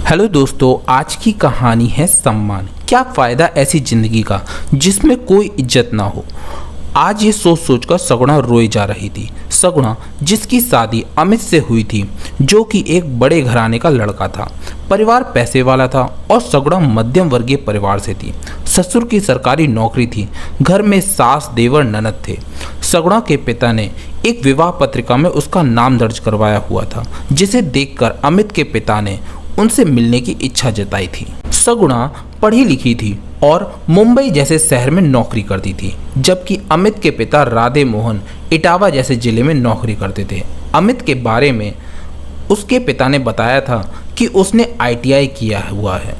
Hello दोस्तों, आज की कहानी है सम्मान। क्या फ़ायदा ऐसी ज़िंदगी का जिसमें कोई इज्जत ना हो। आज ये सोच सोच कर सगुणा रोई जा रही थी। सगुणा जिसकी शादी अमित से हुई थी, जो कि एक बड़े घराने का लड़का था। परिवार पैसे वाला था और सगुणा मध्यम वर्गीय परिवार से थी। ससुर की सरकारी नौकरी थी। घर में सास, देवर, ननद थे। सगुणा के पिता ने एक विवाह पत्रिका में उसका नाम दर्ज करवाया हुआ था, जिसे देखकर अमित के पिता ने उनसे मिलने की इच्छा जताई थी। सगुणा पढ़ी लिखी थी और मुंबई जैसे शहर में नौकरी करती थी, जबकि अमित के पिता राधे मोहन इटावा जैसे जिले में नौकरी करते थे। अमित के बारे में उसके पिता ने बताया था कि उसने ITI किया हुआ है,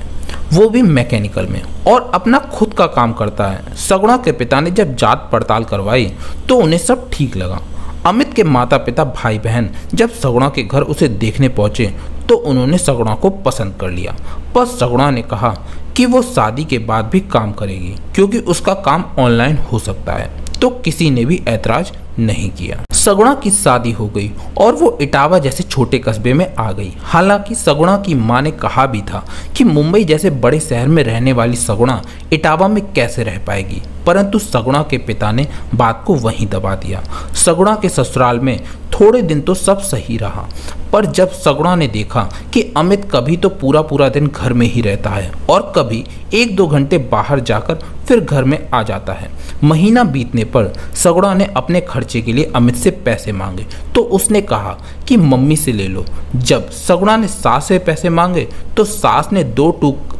वो भी मैकेनिकल में, और अपना खुद का काम करता है। सगुणा के पिता ने जब जांच पड़ताल करवाई तो उन्हें सब ठीक लगा। अमित के माता पिता, भाई बहन जब सगुणा के घर उसे देखने पहुंचे तो उन्होंने सगुणा को पसंद कर लिया। पर सगुणा ने कहा कि वो शादी के बाद भी काम करेगी, क्योंकि उसका काम ऑनलाइन हो सकता है। तो किसी ने भी ऐतराज नहीं किया। सगुणा की शादी हो गई और वो इटावा जैसे छोटे कस्बे में आ गई। हालांकि सगुणा की मां ने कहा भी था कि मुंबई जैसे बड़े शहर में रहने वाली सगुणा इटावा में कैसे रह पाएगी, परंतु सगुणा के पिता ने बात को वहीं दबा दिया। सगुणा के ससुराल में थोड़े दिन तो सब सही रहा, पर जब सगुणा ने देखा कि अमित कभी तो पूरा दिन घर में ही रहता है और कभी 1-2 घंटे बाहर जाकर फिर घर में आ जाता है। महीना बीतने पर सगुणा ने अपने खर्चे के लिए अमित से पैसे मांगे तो उसने कहा कि मम्मी से ले लो। जब सगुणा ने सास से पैसे मांगे तो सास ने 2 टूक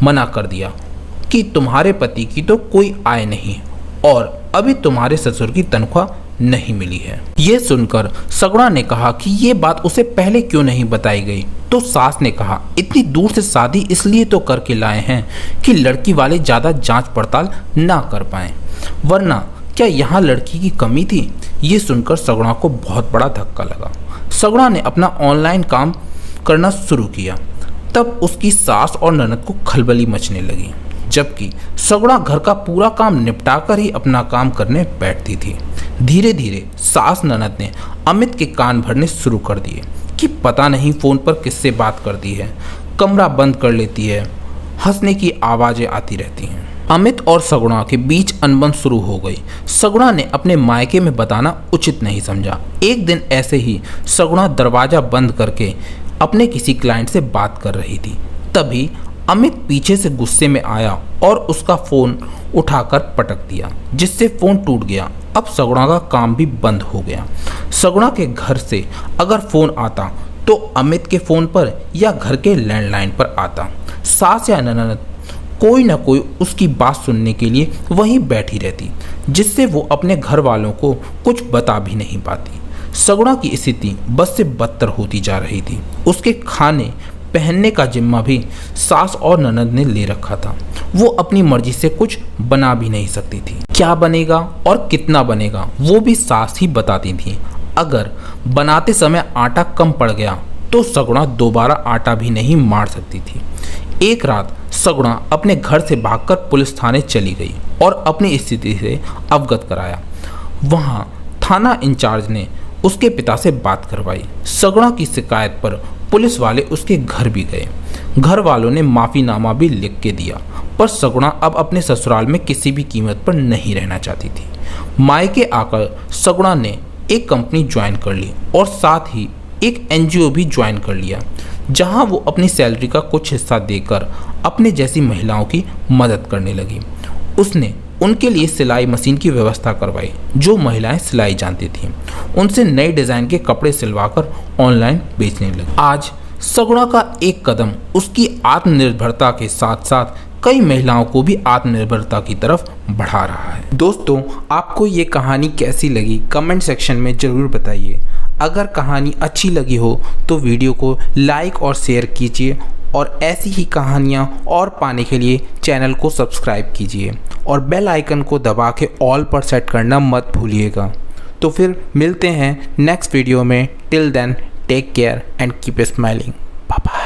मना कर दिया कि तुम्हारे पति की तो कोई आय नहीं और अभी तुम्हारे ससुर की तनख्वाह नहीं मिली है। ये सुनकर सगुणा ने कहा कि ये बात उसे पहले क्यों नहीं बताई गई। तो सास ने कहा, इतनी दूर से शादी इसलिए तो करके लाए हैं कि लड़की वाले ज्यादा जांच पड़ताल ना कर पाएं, वरना क्या यहाँ लड़की की कमी थी। ये सुनकर सगुणा को बहुत बड़ा धक्का लगा। सगुणा ने अपना ऑनलाइन काम करना शुरू किया। तब उसकी सास और ननद को खलबली मचने लगी, जबकि सगुणा घर का पूरा काम निपटाकर ही अपना काम करने बैठती थी। धीरे धीरे सास ननद ने अमित के कान भरने शुरू कर दिए कि पता नहीं फोन पर किससे बात करती है, कमरा बंद कर लेती है, हंसने की आवाजें आती रहती हैं। अमित और सगुणा के बीच अनबन शुरू हो गई। सगुणा ने अपने मायके में बताना उचित नहीं समझा। एक दिन ऐसे ही सगुणा दरवाजा बंद करके अपने किसी क्लाइंट से बात कर रही थी। तभी अमित पीछे से गुस्से में आया और उसका फोन उठाकर पटक दिया, जिससे फोन टूट गया। अब सगुणा का काम भी बंद हो गया। सगुणा के घर से अगर फोन आता तो अमित के फोन पर या घर के लैंडलाइन पर आता। सास या ननद कोई ना कोई उसकी बात सुनने के लिए वहीं बैठी रहती, जिससे वो अपने घर वालों को कुछ बता भी नहीं पाती। सगुणा की स्थिति बस से बदतर होती जा रही थी। उसके खाने पहनने का जिम्मा भी सास और ननद ने ले रखा था। वो अपनी मर्जी से कुछ बना भी नहीं सकती थी। क्या बनेगा और कितना बनेगा वो भी सास ही बताती थी। अगर बनाते समय आटा कम पड़ गया तो सगुणा दोबारा आटा भी नहीं मार सकती थी। एक रात सगुणा अपने घर से भागकर पुलिस थाने चली गई और अपनी स्थिति से अवगत कराया। वहाँ थाना इंचार्ज ने उसके पिता से बात करवाई। सगुणा की शिकायत पर पुलिस वाले उसके घर भी गए। घर वालों ने माफ़ीनामा भी लिख के दिया, पर सगुणा अब अपने ससुराल में किसी भी कीमत पर नहीं रहना चाहती थी। मायके आकर सगुणा ने एक कंपनी ज्वाइन कर ली और साथ ही एक NGO भी ज्वाइन कर लिया, जहां वो अपनी सैलरी का कुछ हिस्सा देकर अपने जैसी महिलाओं की मदद करने लगी। उसने उनके लिए सिलाई मशीन की व्यवस्था करवाई। जो महिलाएं सिलाई जानती थीं, उनसे नए डिज़ाइन के कपड़े सिलवाकर ऑनलाइन बेचने लगी। आज सगुणा का एक कदम उसकी आत्मनिर्भरता के साथ साथ कई महिलाओं को भी आत्मनिर्भरता की तरफ बढ़ा रहा है। दोस्तों, आपको ये कहानी कैसी लगी कमेंट सेक्शन में ज़रूर बताइए। अगर कहानी अच्छी लगी हो तो वीडियो को लाइक और शेयर कीजिए और ऐसी ही कहानियाँ और पाने के लिए चैनल को सब्सक्राइब कीजिए और बेल आइकन को दबा के ऑल पर सेट करना मत भूलिएगा। तो फिर मिलते हैं नेक्स्ट वीडियो में। Till then take care and keep smiling. Bye bye.